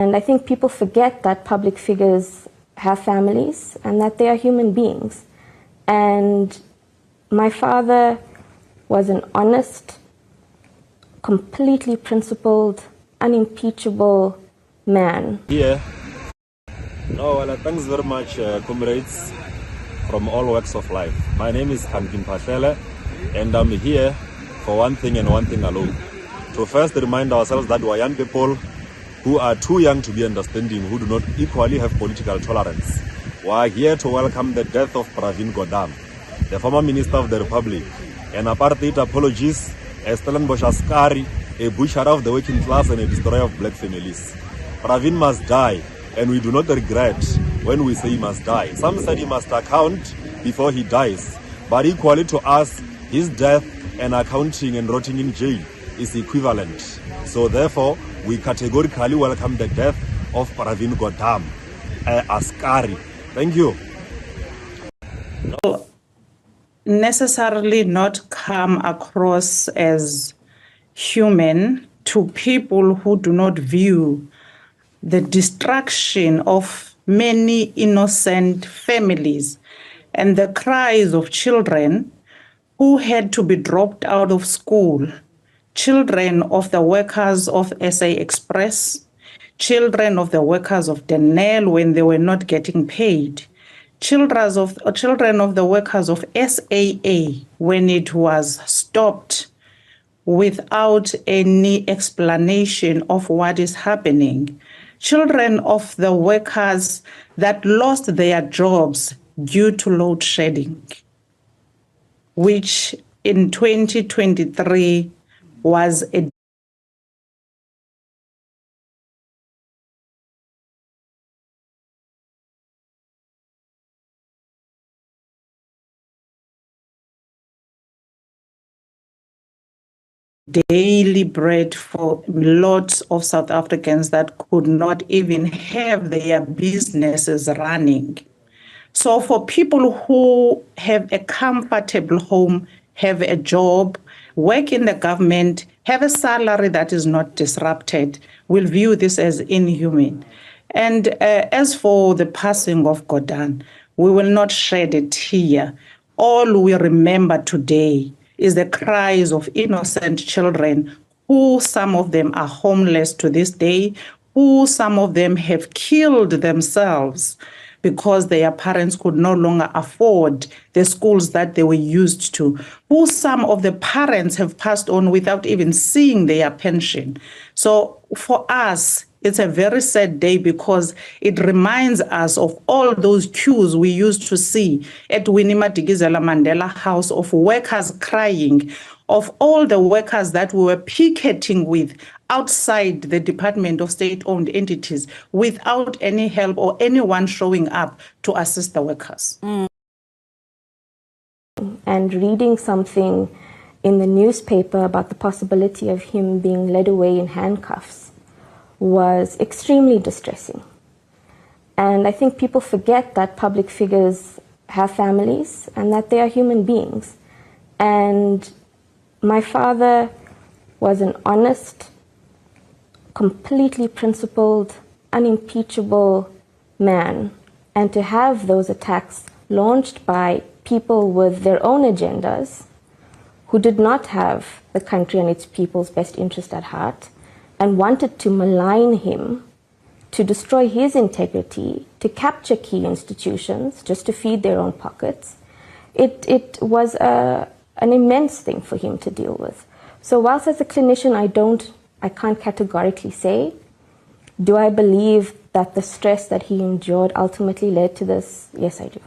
And I think people forget that public figures have families and that they are human beings. And my father was an honest, completely principled, unimpeachable man. Thanks very much, comrades from all walks of life. My name is Hankin Pashele, and I'm here for one thing and one thing alone. To first remind ourselves that we are young people who are too young to be understanding, who do not equally have political tolerance. We are here to welcome the death of Pravin Gordhan, the former Minister of the Republic, an apartheid apologist, a Stellenbosch askari, a butcher of the working class, and a destroyer of black families. Pravin must die, and we do not regret when we say he must die. Some said he must account before he dies, but equally to us, his death and accounting and rotting in jail is equivalent. So therefore, we categorically welcome the death of Pravin Gordhan, askari. Thank you. Necessarily not come across as human to people who do not view the destruction of many innocent families and the cries of children who had to be dropped out of school, children of the workers of SA Express, children of the workers of Denel when they were not getting paid, children of the workers of SAA when it was stopped without any explanation of what is happening, children of the workers that lost their jobs due to load shedding, which in 2023 was a daily bread for lots of South Africans that could not even have their businesses running. So for people who have a comfortable home, have a job, work in the government, have a salary that is not disrupted, will view this as inhuman. And as for the passing of Gordhan, we will not shed a tear. All we remember today is the cries of innocent children who some of them are homeless to this day, who some of them have killed themselves because their parents could no longer afford the schools that they were used to, who some of the parents have passed on without even seeing their pension. So for us, it's a very sad day because it reminds us of all those queues we used to see at Winnie Madikizela Mandela House of workers crying, of all the workers that we were picketing with outside the Department of State-owned entities without any help or anyone showing up to assist the workers. And reading something in the newspaper about the possibility of him being led away in handcuffs was extremely distressing. And I think people forget that public figures have families and that they are human beings. And my father was an honest, completely principled, unimpeachable man. And to have those attacks launched by people with their own agendas who did not have the country and its people's best interest at heart and wanted to malign him, to destroy his integrity, to capture key institutions just to feed their own pockets, it was an immense thing for him to deal with. So whilst as a clinician I can't categorically say, do I believe that the stress that he endured ultimately led to this? Yes, I do.